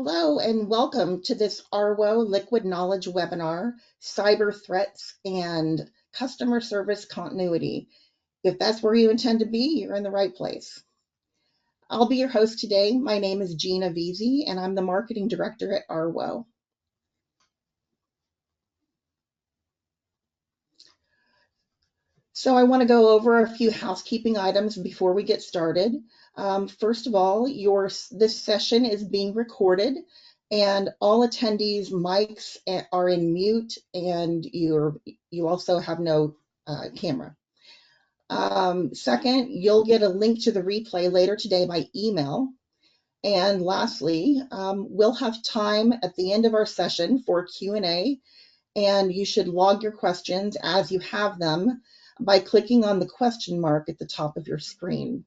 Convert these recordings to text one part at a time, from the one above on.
Hello and welcome to this ARWO Liquid Knowledge Webinar, Cyber Threats and Customer Service Continuity. If that's where you intend to be, you're in the right place. I'll be your host today. My name is Gina Veazey and I'm the Marketing Director at ARWO. So I want to go over a few housekeeping items before we get started. First of all, this session is being recorded and all attendees' mics are in mute and you also have no camera. Second, you'll get a link to the replay later today by email. And lastly, we'll have time at the end of our session for Q&A, and you should log your questions as you have them by clicking on the question mark at the top of your screen.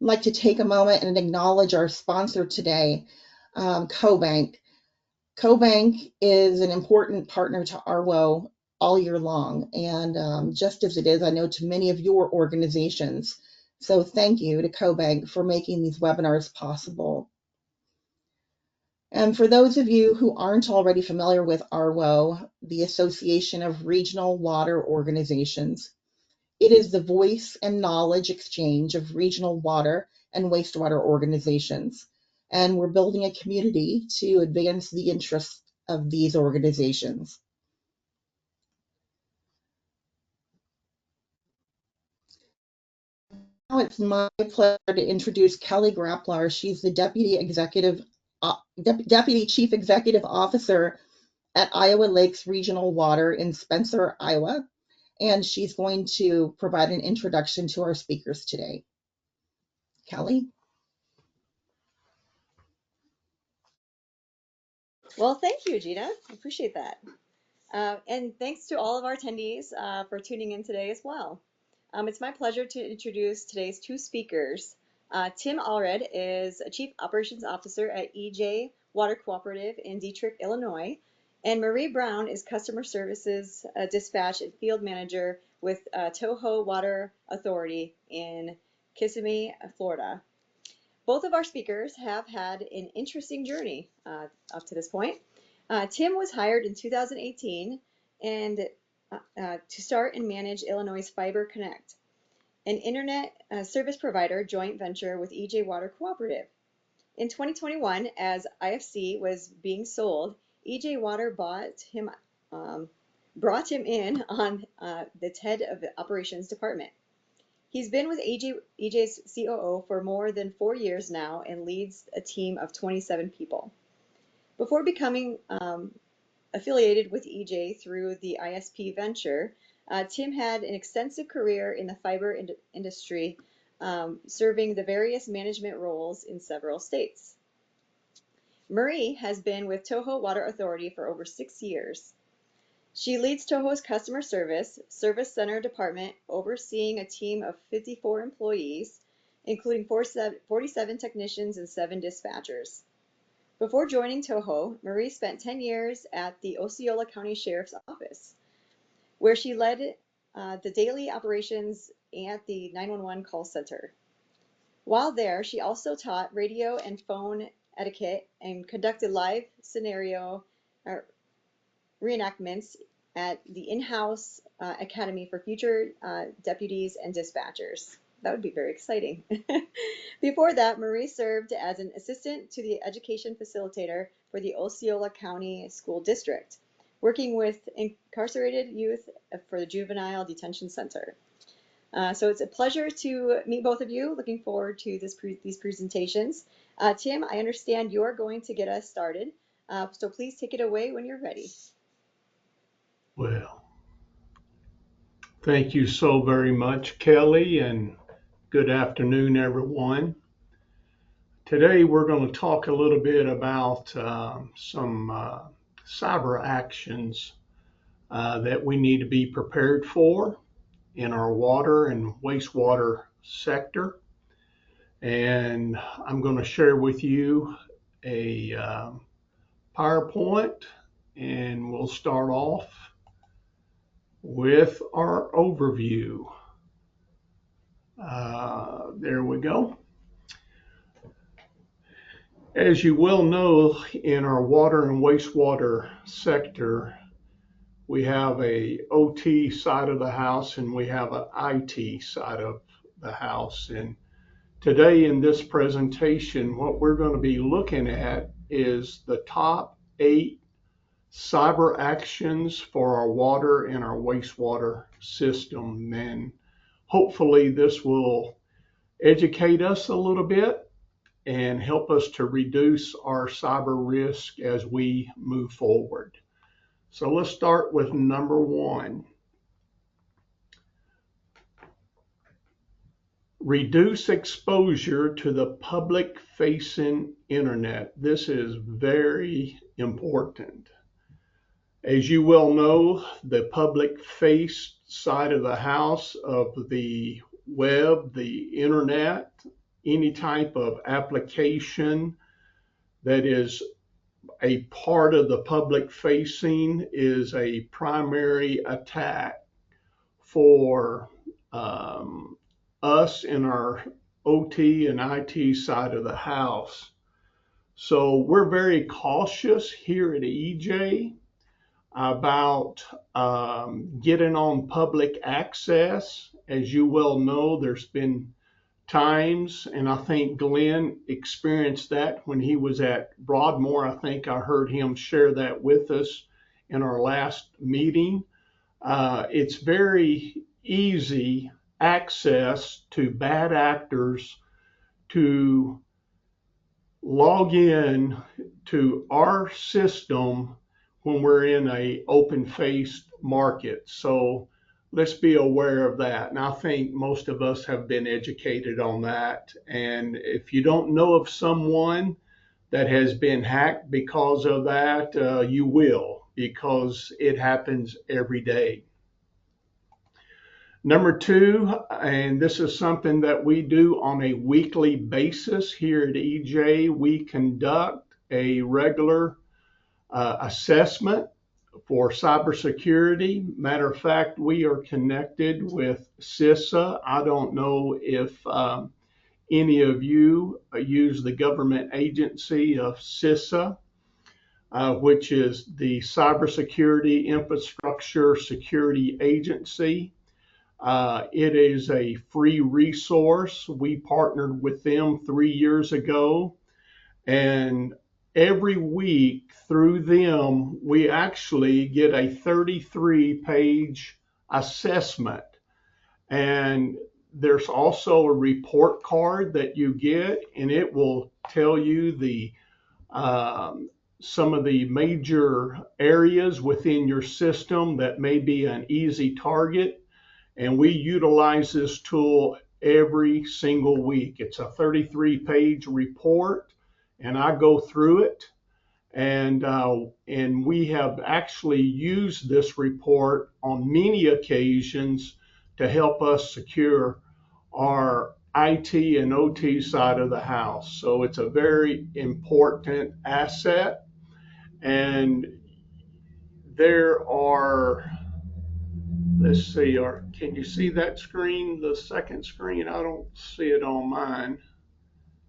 I'd like to take a moment and acknowledge our sponsor today, CoBank. CoBank is an important partner to ARWO all year long, and just as it is, I know, to many of your organizations. So thank you to CoBank for making these webinars possible. And for those of you who aren't already familiar with ARWO, the Association of Regional Water Organizations, it is the voice and knowledge exchange of regional water and wastewater organizations. And we're building a community to advance the interests of these organizations. Now it's my pleasure to introduce Kelly Grappler. She's the Deputy Chief Executive Officer at Iowa Lakes Regional Water in Spencer, Iowa, and she's going to provide an introduction to our speakers today. Kelly? Well, thank you, Gina. I appreciate that. And thanks to all of our attendees for tuning in today as well. It's my pleasure to introduce today's two speakers. Tim Allred is a Chief Operations Officer at EJ Water Cooperative in Dietrich, Illinois. And Marie Brown is Customer Services Dispatch and Field Manager with Toho Water Authority in Kissimmee, Florida. Both of our speakers have had an interesting journey up to this point. Tim was hired in 2018 and to start and manage Illinois' Fiber Connect, an internet service provider joint venture with EJ Water Cooperative. In 2021, as IFC was being sold, EJ Water brought him in on the head of the operations department. He's been with EJ's COO for more than 4 years now and leads a team of 27 people. Before becoming affiliated with EJ through the ISP venture, Tim had an extensive career in the fiber industry, serving the various management roles in several states. Marie has been with Toho Water Authority for over 6 years. She leads Toho's customer service center department, overseeing a team of 54 employees, including 47 technicians and 7 dispatchers. Before joining Toho, Marie spent 10 years at the Osceola County Sheriff's Office, where she led the daily operations at the 911 call center. While there, she also taught radio and phone etiquette and conducted live scenario reenactments at the in-house academy for future deputies and dispatchers. That would be very exciting. Before that, Marie served as an assistant to the education facilitator for the Osceola County School District, working with incarcerated youth for the Juvenile Detention Center. So it's a pleasure to meet both of you. Looking forward to these presentations. Tim, I understand you're going to get us started, so please take it away when you're ready. Well, thank you so very much, Kelly, and good afternoon, everyone. Today, we're going to talk a little bit about some cyber actions that we need to be prepared for in our water and wastewater sector. And I'm going to share with you a PowerPoint, and we'll start off with our overview. There we go. As you well know, in our water and wastewater sector, we have a OT side of the house and we have an IT side of the house. And today in this presentation, what we're going to be looking at is the top 8 cyber actions for our water and our wastewater system. And hopefully this will educate us a little bit and help us to reduce our cyber risk as we move forward. So let's start with number 1. Reduce exposure to the public-facing internet. This is very important. As you well know, the public-face side of the house of the web, the internet, any type of application that is a part of the public facing is a primary attack for us in our OT and IT side of the house. So we're very cautious here at EJ about getting on public access. As you well know, there's been times, and I think Glenn experienced that when he was at Broadmoor. I think I heard him share that with us in our last meeting. It's very easy access to bad actors to log in to our system when we're in a open-faced market. So let's be aware of that. And I think most of us have been educated on that. And if you don't know of someone that has been hacked because of that, you will, because it happens every day. Number 2, and this is something that we do on a weekly basis here at EJ, we conduct a regular assessment for cybersecurity. Matter of fact, we are connected with CISA. I don't know if any of you use the government agency of CISA, which is the Cybersecurity Infrastructure Security Agency. It is a free resource. We partnered with them 3 years ago, and every week through them, we actually get a 33-page assessment. And there's also a report card that you get, and it will tell you the some of the major areas within your system that may be an easy target. And we utilize this tool every single week. It's a 33-page report, and I go through it. And we have actually used this report on many occasions to help us secure our IT and OT side of the house. So it's a very important asset. And there are, let's see, can you see that screen, the second screen? I don't see it on mine.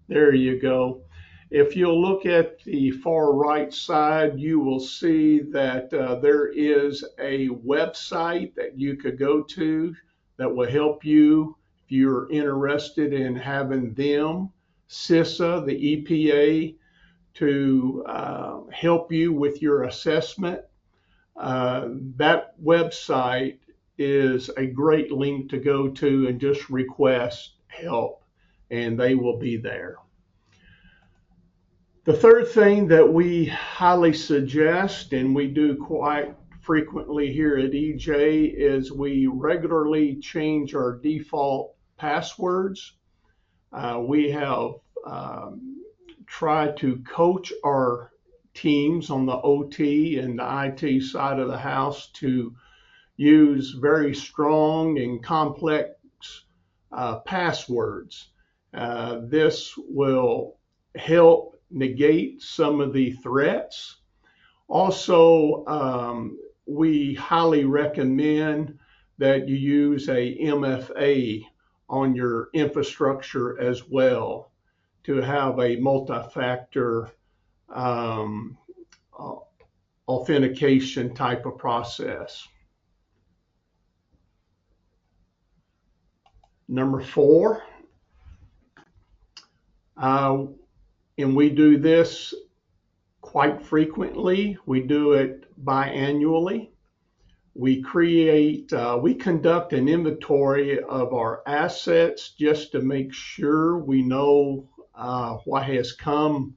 There you go. If you'll look at the far right side, you will see that there is a website that you could go to that will help you if you're interested in having them, CISA, the EPA, to help you with your assessment. That website is a great link to go to and just request help, and they will be there. The third thing that we highly suggest, and we do quite frequently here at EJ, is we regularly change our default passwords. We have tried to coach our teams on the OT and the IT side of the house to use very strong and complex passwords. This will help negate some of the threats. Also, we highly recommend that you use a MFA on your infrastructure as well to have a multi-factor um, authentication type of process. Number 4, and we do this quite frequently. We do it biannually. We conduct an inventory of our assets just to make sure we know what has come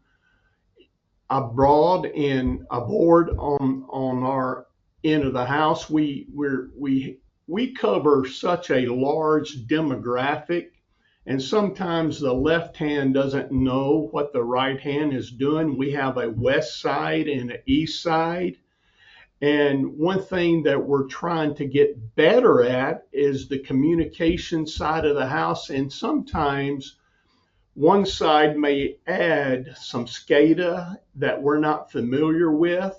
abroad and aboard on our end of the house. We cover such a large demographic, and sometimes the left hand doesn't know what the right hand is doing. We have a west side and an east side. And one thing that we're trying to get better at is the communication side of the house. And sometimes one side may add some SCADA that we're not familiar with.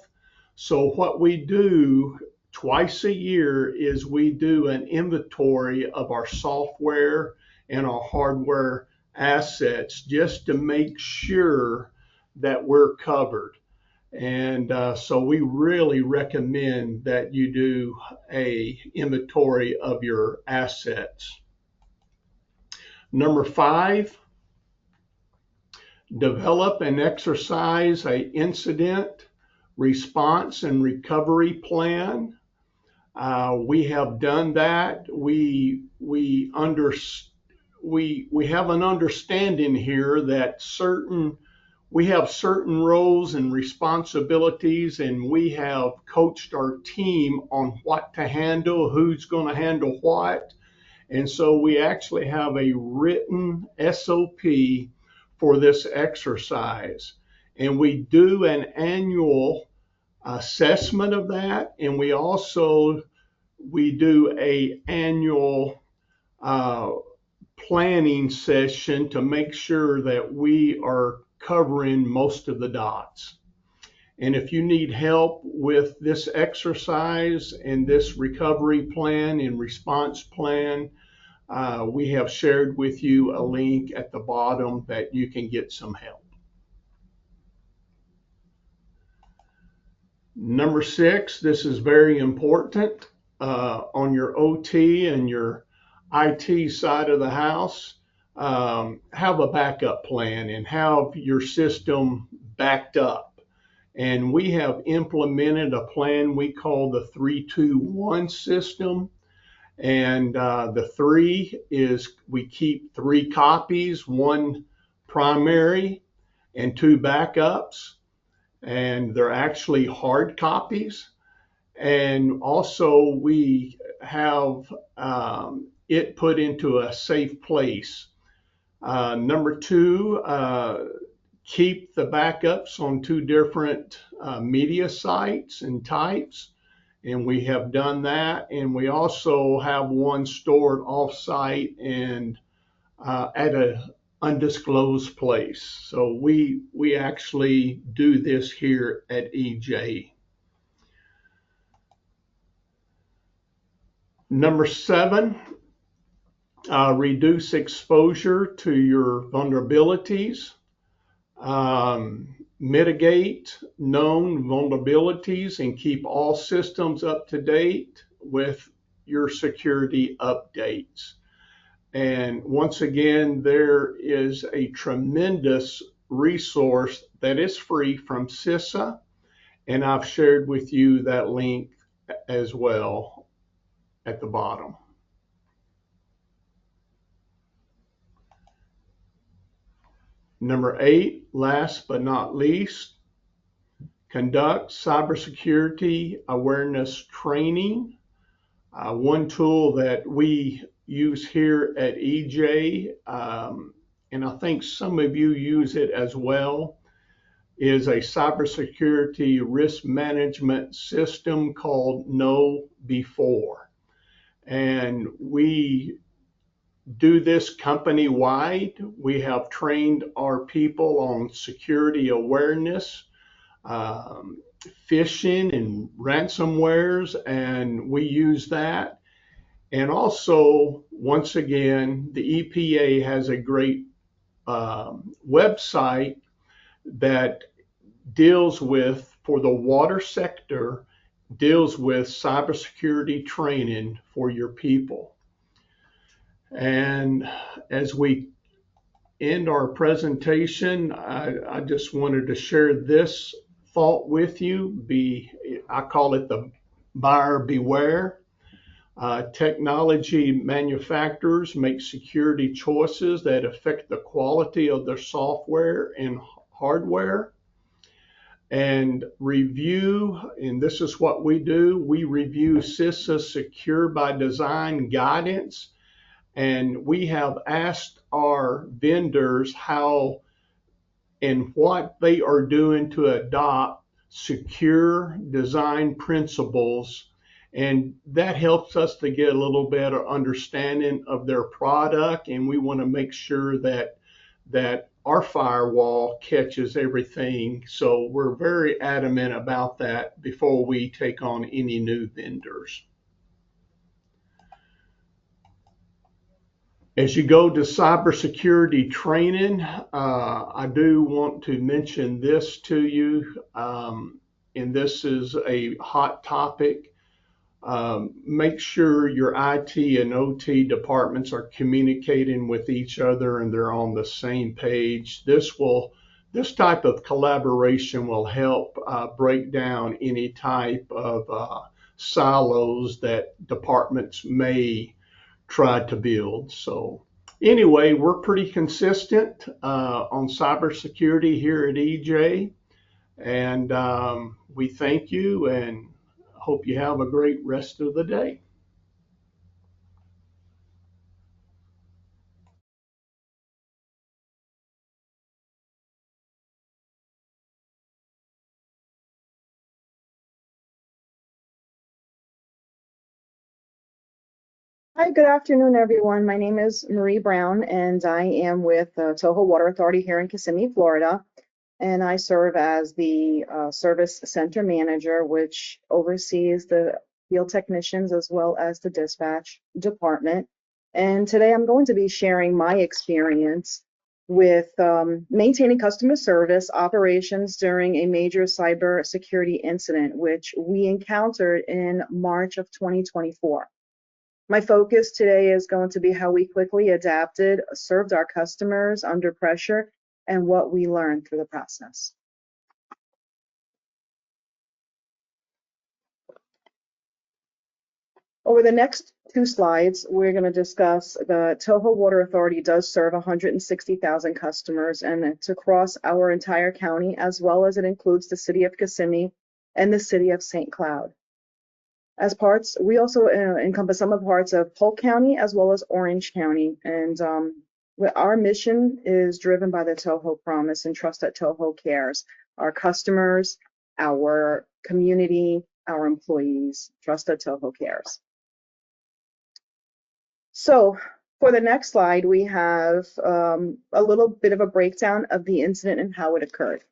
So what we do twice a year is we do an inventory of our software and our hardware assets just to make sure that we're covered. And so we really recommend that you do a inventory of your assets. Number 5, develop and exercise an incident response and recovery plan. We have done that. We have an understanding here that we have certain roles and responsibilities, and we have coached our team on what to handle, who's going to handle what. And so we actually have a written SOP for this exercise. And we do an annual assessment of that, and we do a annual planning session to make sure that we are covering most of the dots. And if you need help with this exercise and this recovery plan and response plan, we have shared with you a link at the bottom that you can get some help. Number 6, this is very important on your OT and your IT side of the house. Have a backup plan and have your system backed up. And we have implemented a plan we call the 3-2-1 system. And the 3 is we keep 3 copies, 1 primary and 2 backups. And they're actually hard copies. And also we have it put into a safe place. Number 2, keep the backups on 2 different media sites and types. And we have done that. And we also have one stored off-site and at an undisclosed place. So we actually do this here at EJ. Number 7, reduce exposure to your vulnerabilities. Mitigate known vulnerabilities and keep all systems up to date with your security updates. And once again, there is a tremendous resource that is free from CISA, and I've shared with you that link as well at the bottom. Number 8, last but not least, conduct cybersecurity awareness training. One tool that we use here at EJ, and I think some of you use it as well, is a cybersecurity risk management system called Know Before. And we do this company-wide. We have trained our people on security awareness, phishing and ransomwares, and we use that. And also, once again, the EPA has a great website that deals with, for the water sector, deals with cybersecurity training for your people. And as we end our presentation, I just wanted to share this thought with you. I call it the buyer beware. Technology manufacturers make security choices that affect the quality of their software and hardware. And this is what we do, we review CISA Secure by Design guidance, and we have asked our vendors how and what they are doing to adopt secure design principles. And that helps us to get a little better understanding of their product. And we want to make sure that our firewall catches everything. So we're very adamant about that before we take on any new vendors. As you go to cybersecurity training, I do want to mention this to you, and this is a hot topic. Make sure your IT and OT departments are communicating with each other and they're on the same page. This type of collaboration will help break down any type of silos that departments may tried to build. So anyway, we're pretty consistent on cybersecurity here at EJ, and we thank you and hope you have a great rest of the day. Hi, good afternoon, everyone. My name is Marie Brown, and I am with Toho Water Authority here in Kissimmee, Florida. And I serve as the Service Center Manager, which oversees the field technicians as well as the dispatch department. And today I'm going to be sharing my experience with maintaining customer service operations during a major cybersecurity incident, which we encountered in March of 2024. My focus today is going to be how we quickly adapted, served our customers under pressure, and what we learned through the process. Over the next two slides, we're going to discuss the Toho Water Authority does serve 160,000 customers, and it's across our entire county, as well as it includes the city of Kissimmee and the city of St. Cloud. As parts, we also encompass some of the parts of Polk County as well as Orange County. And our mission is driven by the Toho promise and trust that Toho cares. Our customers, our community, our employees, trust that Toho cares. So for the next slide, we have a little bit of a breakdown of the incident and how it occurred.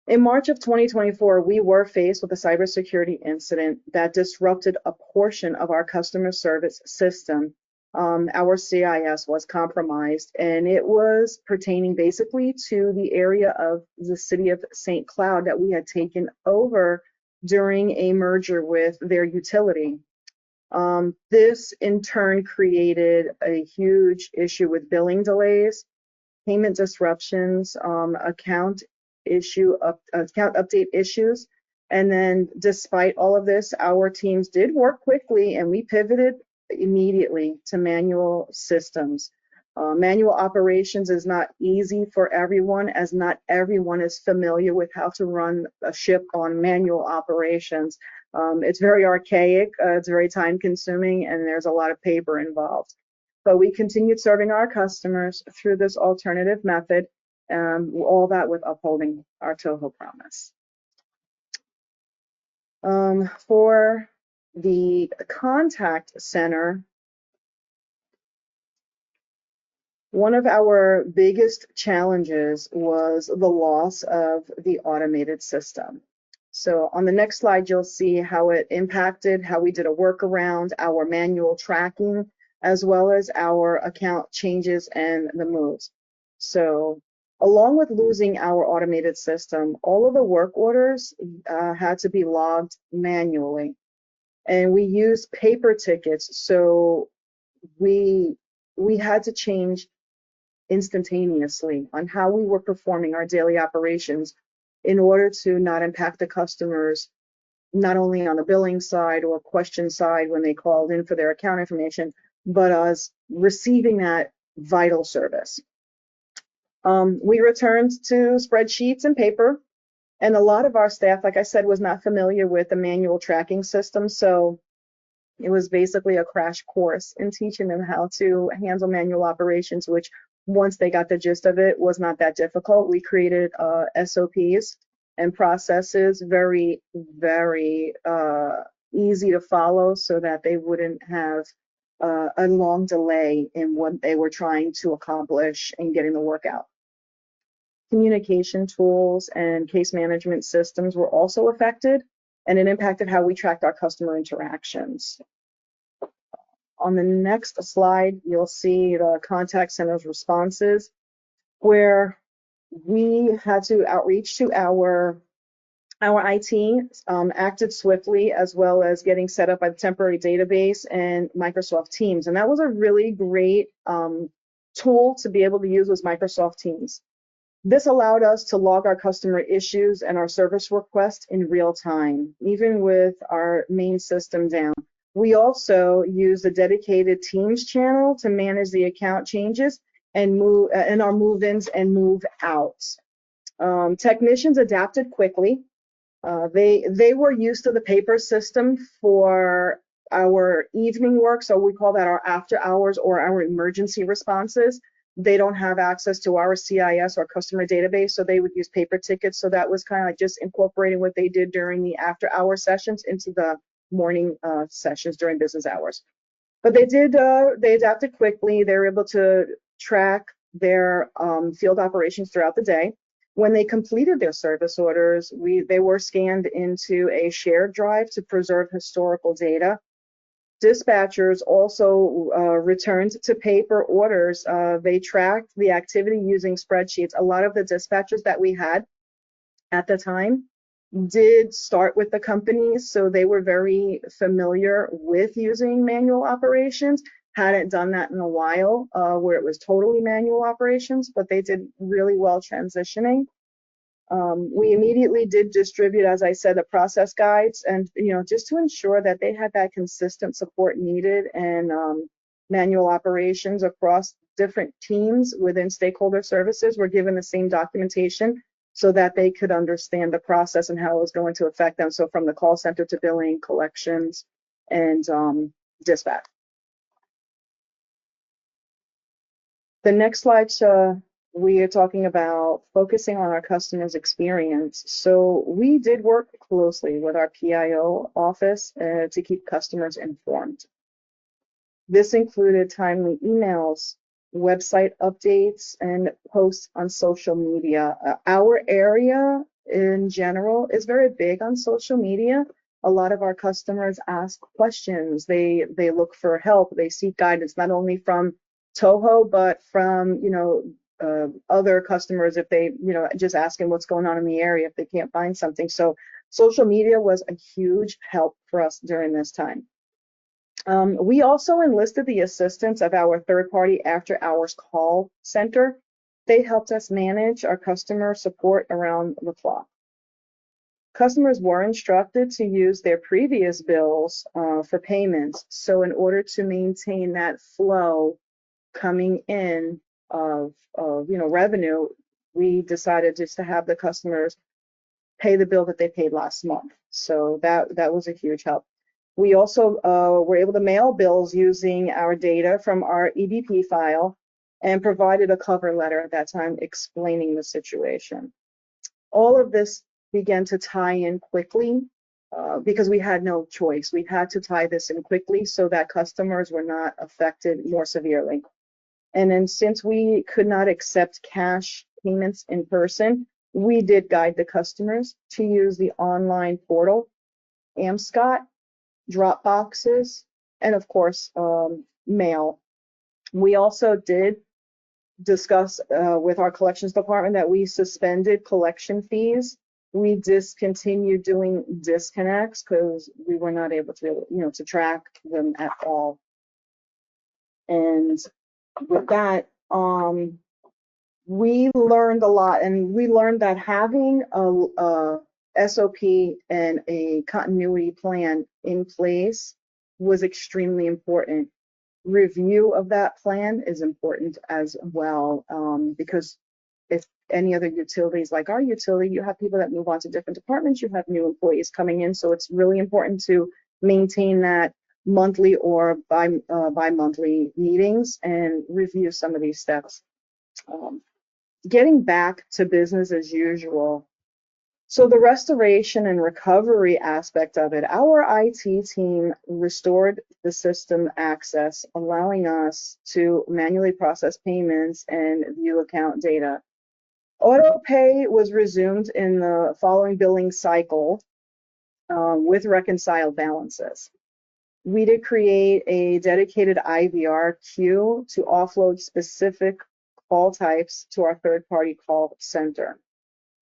In March of 2024, we were faced with a cybersecurity incident that disrupted a portion of our customer service system. Our CIS was compromised, and it was pertaining basically to the area of the city of St. Cloud that we had taken over during a merger with their utility. This in turn created a huge issue with billing delays, payment disruptions, account update issues. And then despite all of this, our teams did work quickly and we pivoted immediately to manual systems. Manual operations is not easy for everyone, as not everyone is familiar with how to run a ship on manual operations. It's very archaic, it's very time consuming, and there's a lot of paper involved. But we continued serving our customers through this alternative method, all that with upholding our Toho promise. For the contact center, one of our biggest challenges was the loss of the automated system. So on the next slide, you'll see how it impacted, how we did a workaround, our manual tracking, as well as our account changes and the moves. So along with losing our automated system, all of the work orders had to be logged manually. And we used paper tickets, so we had to change instantaneously on how we were performing our daily operations in order to not impact the customers, not only on the billing side or question side when they called in for their account information, but us receiving that vital service. We returned to spreadsheets and paper, and a lot of our staff, like I said, was not familiar with the manual tracking system, so it was basically a crash course in teaching them how to handle manual operations, which once they got the gist of it was not that difficult. We created SOPs and processes, very, very easy to follow so that they wouldn't have a long delay in what they were trying to accomplish in getting the work out. Communication tools and case management systems were also affected, and it impacted how we tracked our customer interactions. On the next slide, you'll see the contact center's responses, where we had to outreach to our IT, acted swiftly, as well as getting set up by the temporary database and Microsoft Teams. And that was a really great tool to be able to use, was Microsoft Teams. This allowed us to log our customer issues and our service requests in real time, even with our main system down. We also use a dedicated Teams channel to manage the account changes and move and our move-ins and move-outs. Technicians adapted quickly. They were used to the paper system for our evening work, so we call that our after hours or our emergency responses. They don't have access to our CIS or customer database, so they would use paper tickets. So that was kind of like just incorporating what they did during the after hour sessions into the morning sessions during business hours. But they adapted quickly. They were able to track their field operations throughout the day. When they completed their service orders, they were scanned into a shared drive to preserve historical data. Dispatchers also returned to paper orders. They tracked the activity using spreadsheets. A lot of the dispatchers that we had at the time did start with the companies, so they were very familiar with using manual operations. Hadn't done that in a while, where it was totally manual operations, but they did really well transitioning. We immediately did distribute, as I said, the process guides, and just to ensure that they had that consistent support needed and manual operations across different teams within stakeholder services were given the same documentation so that they could understand the process and how it was going to affect them. So from the call center to billing, collections, and dispatch. The next slide, we are talking about focusing on our customers' experience. So we did work closely with our PIO office to keep customers informed. This included timely emails, website updates, and posts on social media. Our area in general is very big on social media. A lot of our customers ask questions. They look for help. They seek guidance, not only from Toho, but from other customers, if they just asking what's going on in the area if they can't find something. So social media was a huge help for us during this time. We also enlisted the assistance of our third-party after-hours call center. They helped us manage our customer support around the clock. Customers were instructed to use their previous bills for payments. So in order to maintain that flow coming in of revenue, we decided just to have the customers pay the bill that they paid last month. So that was a huge help. We also were able to mail bills using our data from our EBP file and provided a cover letter at that time explaining the situation. All of this began to tie in quickly because we had no choice. We had to tie this in quickly so that customers were not affected more severely. And then since we could not accept cash payments in person, We did guide the customers to use the online portal, AMSCOT, drop boxes, and of course, mail. We also did discuss with our collections department that we suspended collection fees. We discontinued doing disconnects because we were not able to, to track them at all. And with that, we learned a lot, and we learned that having a SOP and a continuity plan in place was extremely important. Review of that plan is important as well, because if any other utilities like our utility, you have people that move on to different departments, you have new employees coming in, so it's really important to maintain that monthly or bi-monthly meetings and review some of these steps. Getting back to business as usual. So the restoration and recovery aspect of it, our IT team restored the system access, allowing us to manually process payments and view account data. Auto pay was resumed in the following billing cycle with reconciled balances. We did create a dedicated IVR queue to offload specific call types to our third-party call center.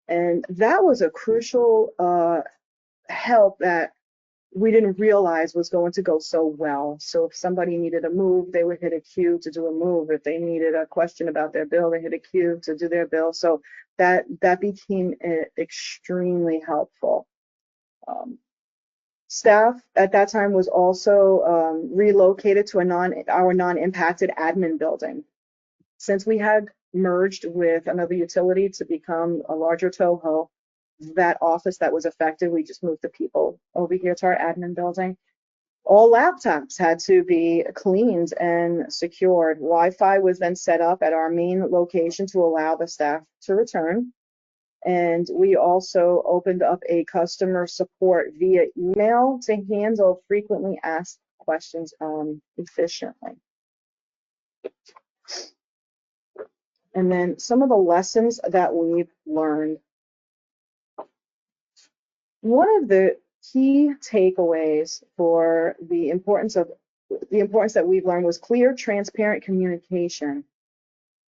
And that was a crucial help that we didn't realize was going to go so well. So if somebody needed a move, they would hit a queue to do a move. If they needed a question about their bill, they hit a queue to do their bill. So that became extremely helpful. Staff at that time was also relocated to our non-impacted admin building. Since we had merged with another utility to become a larger Toho, that office that was affected, we just moved the people over here to our admin building. All laptops had to be cleaned and secured. Wi-Fi was then set up at our main location to allow the staff to return. And we also opened up a customer support via email to handle frequently asked questions efficiently. And then some of the lessons that we've learned. One of the key takeaways for the importance that we've learned was clear, transparent communication.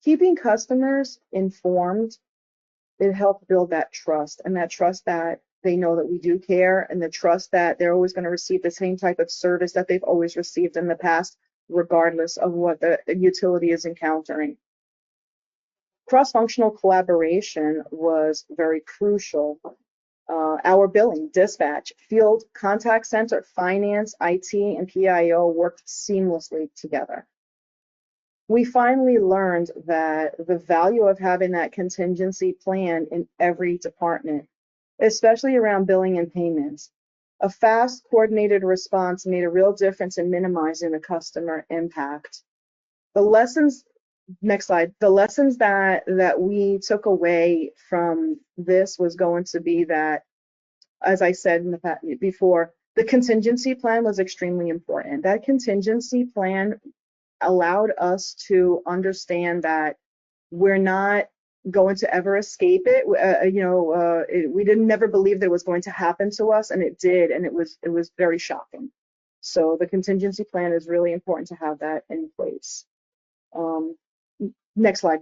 Keeping customers informed, it helped build that trust, and that trust that they know that we do care, and the trust that they're always going to receive the same type of service that they've always received in the past, regardless of what the utility is encountering. Cross-functional collaboration was very crucial. Our billing, dispatch, field contact center, finance, IT, and PIO worked seamlessly together. We finally learned that the value of having that contingency plan in every department, especially around billing and payments. A fast, coordinated response made a real difference in minimizing the customer impact. The lessons, next slide, the lessons that we took away from this was going to be that, as I said in the before, the contingency plan was extremely important. That contingency plan allowed us to understand that we're not going to ever escape it. We didn't never believe that it was going to happen to us, and it did, and it was very shocking. So the contingency plan is really important to have that in place. Next slide.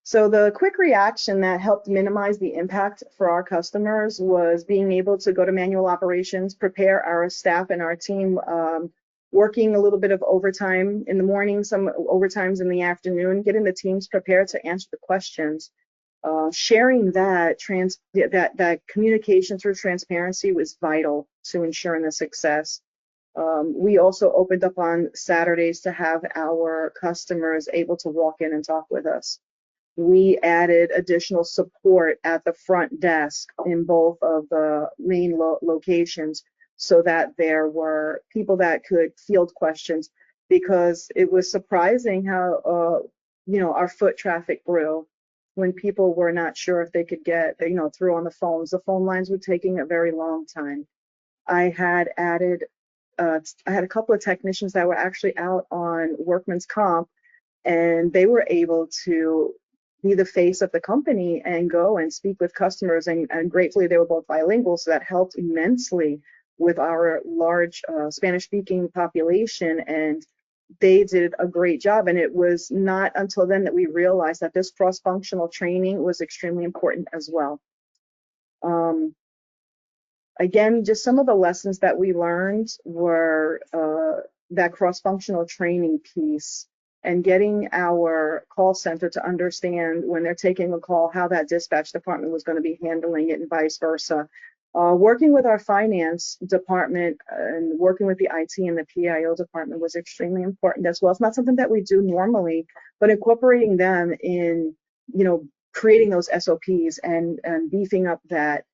So the quick reaction that helped minimize the impact for our customers was being able to go to manual operations, prepare our staff and our team, working a little bit of overtime in the morning, some overtimes in the afternoon, getting the teams prepared to answer the questions. Sharing that communication through transparency was vital to ensuring the success. We also opened up on Saturdays to have our customers able to walk in and talk with us. We added additional support at the front desk in both of the main locations so that there were people that could field questions, because it was surprising how our foot traffic grew when people were not sure if they could get through on the phones. The phone lines were taking a very long time. I had added I had a couple of technicians that were actually out on workman's comp and they were able to be the face of the company and go and speak with customers. And gratefully, they were both bilingual, so that helped immensely with our large Spanish-speaking population. And they did a great job. And it was not until then that we realized that this cross-functional training was extremely important as well. Again, just some of the lessons that we learned were that cross-functional training piece and getting our call center to understand when they're taking a call how that dispatch department was going to be handling it and vice versa. Working with our finance department and working with the IT and the PIO department was extremely important as well. It's not something that we do normally, but incorporating them in, creating those SOPs and beefing up that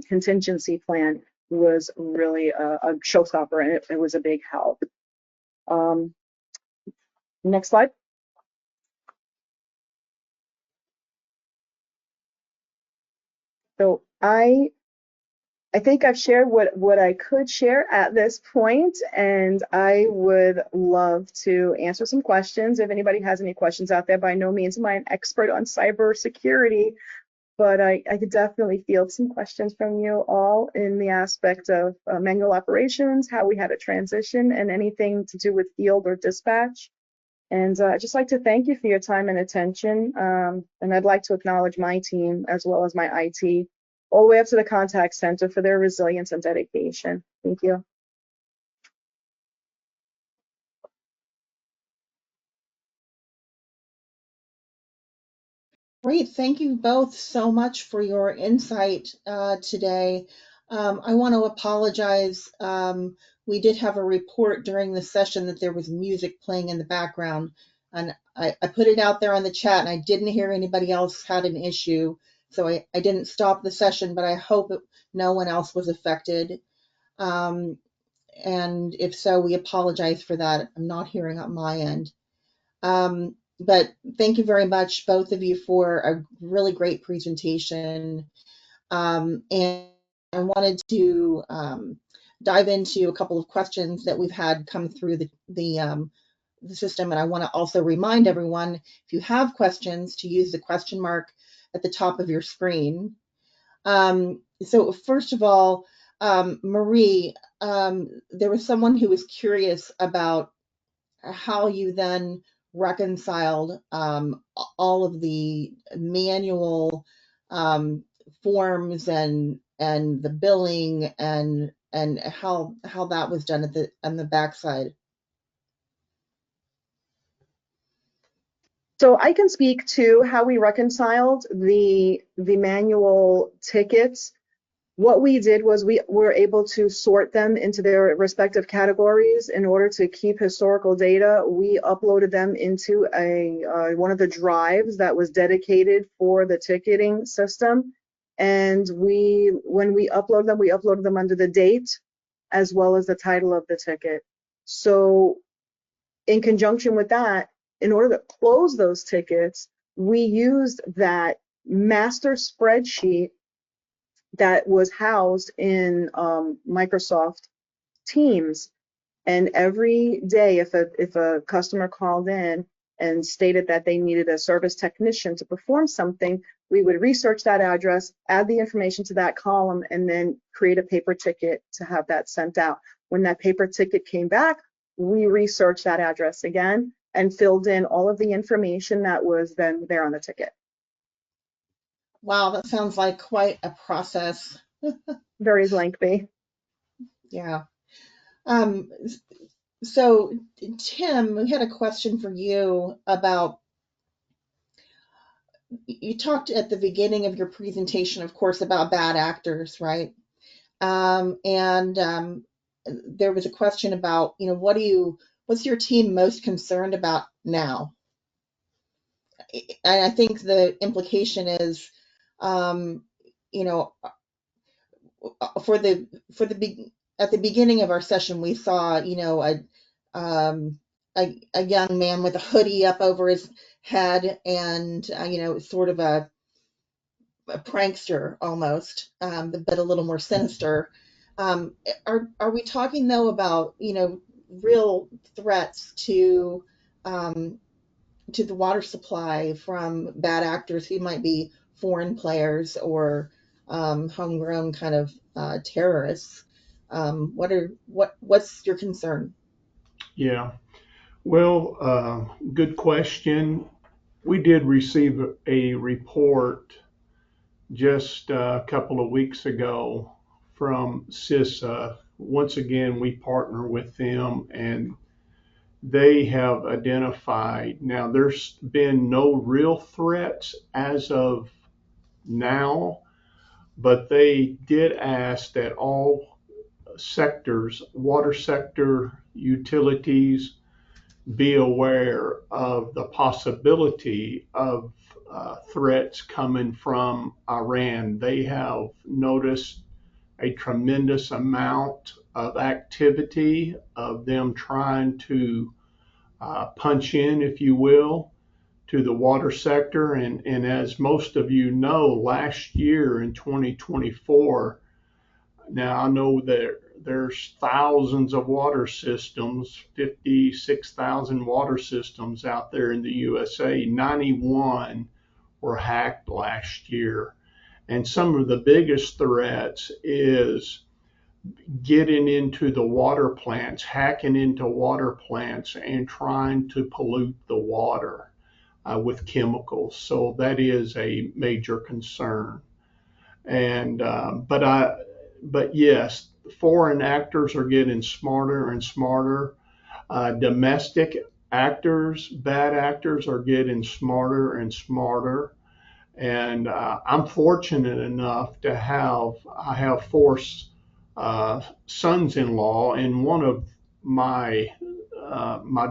contingency plan was really a showstopper, and it was a big help. Next slide. So I think I've shared what I could share at this point, and I would love to answer some questions. If anybody has any questions out there, by no means am I an expert on cybersecurity, but I could definitely field some questions from you all in the aspect of manual operations, how we had a transition, and anything to do with field or dispatch. And I'd just like to thank you for your time and attention. And I'd like to acknowledge my team as well as my IT, all the way up to the contact center for their resilience and dedication. Thank you. Great. Thank you both so much for your insight today. I want to apologize. We did have a report during the session that there was music playing in the background, and I put it out there on the chat, and I didn't hear anybody else had an issue, so I didn't stop the session, but I hope no one else was affected. And if so, we apologize for that. I'm not hearing on my end. But thank you very much, both of you, for a really great presentation. And I wanted to dive into a couple of questions that we've had come through the system. And I want to also remind everyone, if you have questions, to use the question mark at the top of your screen. So first of all, Marie, there was someone who was curious about how you then reconciled all of the manual forms and the billing and how that was done on the backside. So I can speak to how we reconciled the manual tickets. What we did was we were able to sort them into their respective categories in order to keep historical data. We uploaded them into one of the drives that was dedicated for the ticketing system. And when we uploaded them under the date as well as the title of the ticket. So in conjunction with that, in order to close those tickets, we used that master spreadsheet that was housed in Microsoft Teams. And every day, if a customer called in and stated that they needed a service technician to perform something, we would research that address, add the information to that column, and then create a paper ticket to have that sent out. When that paper ticket came back, we researched that address again and filled in all of the information that was then there on the ticket. Wow, that sounds like quite a process. Very lengthy. Yeah. So Tim, we had a question for you about, you talked at the beginning of your presentation, of course, about bad actors, right? And there was a question about, what's your team most concerned about now? And I think the implication is, at the beginning of our session, we saw, a young man with a hoodie up over his head and, sort of a prankster almost, but a little more sinister. Are we talking though about real threats to to the water supply from bad actors who might be foreign players or homegrown kind of terrorists. What's your concern? Yeah. Well, good question. We did receive a report just a couple of weeks ago from CISA. Once again, we partner with them, and they have identified, now there's been no real threats as of now, but they did ask that all sectors, water sector, utilities, be aware of the possibility of threats coming from Iran. They have noticed a tremendous amount of activity of them trying to punch in, if you will, to the water sector. And as most of you know, last year in 2024, now I know that there's thousands of water systems, 56,000 water systems out there in the USA. 91 were hacked last year. And some of the biggest threats is getting into the water plants, hacking into water plants and trying to pollute the water with chemicals. So that is a major concern. And but yes, foreign actors are getting smarter and smarter. Domestic actors, bad actors, are getting smarter and smarter. And I'm fortunate enough to I have four sons-in-law, and one of my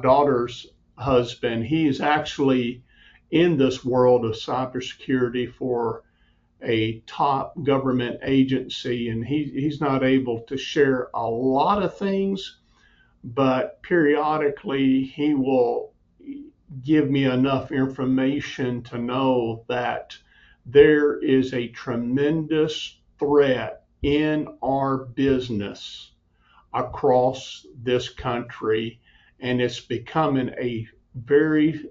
daughter's husband, he's actually in this world of cybersecurity for a top government agency, and he's not able to share a lot of things, but periodically he will give me enough information to know that there is a tremendous threat in our business across this country, and it's becoming a very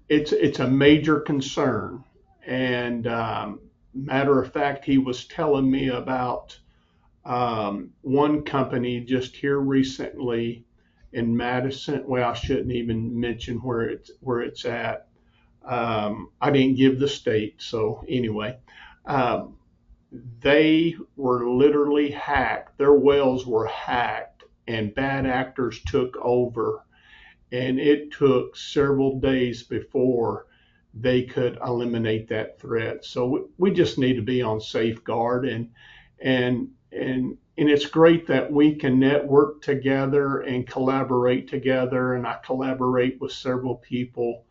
it's a major concern. And matter of fact, he was telling me about one company just here recently in Madison. Well, I shouldn't even mention where it's at. I didn't give the state, so anyway, um, they were literally hacked. Their wells were hacked, and bad actors took over, and it took several days before they could eliminate that threat. So we just need to be on safeguard, and it's great that we can network together and collaborate together. And I collaborate with several people,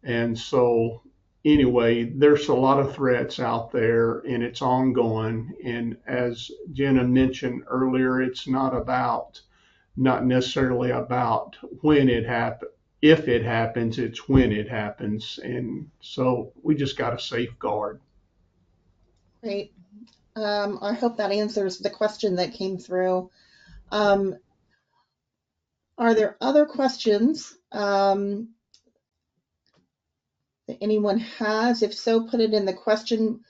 and so anyway, there's a lot of threats out there, and it's ongoing. And as Jenna mentioned earlier, it's not necessarily about when it happens. If it happens, it's when it happens. And so we just got to safeguard. Great. I hope that answers the question that came through. Are there other questions that anyone has? If so, put it in the question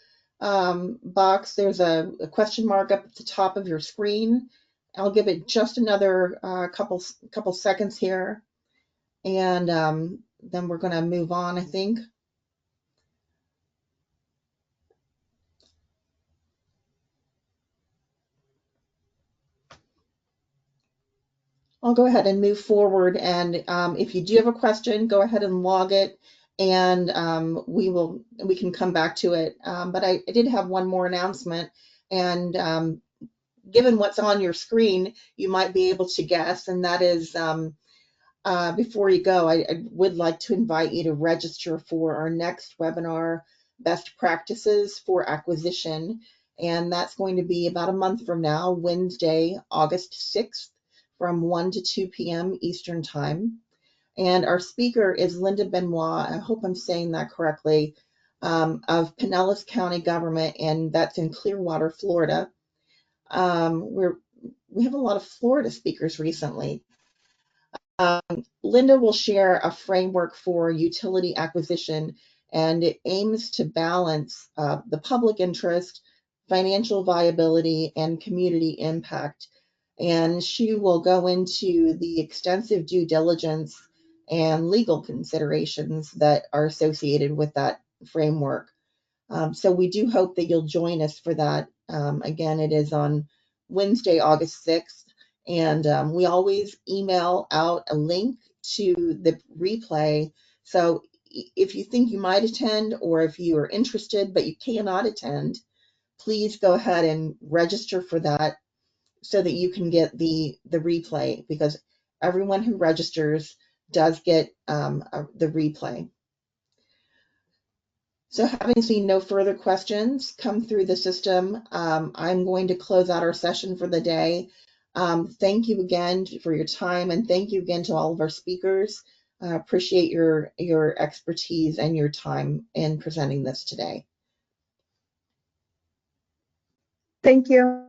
box. There's a question mark up at the top of your screen. I'll give it just another couple seconds here, and then we're going to move on, I think. I'll go ahead and move forward, and if you do have a question, go ahead and log it, and we can come back to it. But I did have one more announcement, and given what's on your screen, you might be able to guess, and that is before you go, I would like to invite you to register for our next webinar, Best Practices for Acquisition, and that's going to be about a month from now, Wednesday, August 6th, from 1 to 2 p.m. Eastern Time. And our speaker is Linda Benoit, I hope I'm saying that correctly, of Pinellas County Government, and that's in Clearwater, Florida. We have a lot of Florida speakers recently. Linda will share a framework for utility acquisition, and it aims to balance the public interest, financial viability, and community impact. And she will go into the extensive due diligence and legal considerations that are associated with that framework. So we do hope that you'll join us for that. Again, it is on Wednesday, August 6th, and we always email out a link to the replay. So if you think you might attend, or if you are interested but you cannot attend, please go ahead and register for that so that you can get the replay, because everyone who registers does get the replay. So having seen no further questions come through the system, I'm going to close out our session for the day. Thank you again for your time, and thank you again to all of our speakers. Appreciate your expertise and your time in presenting this today. Thank you.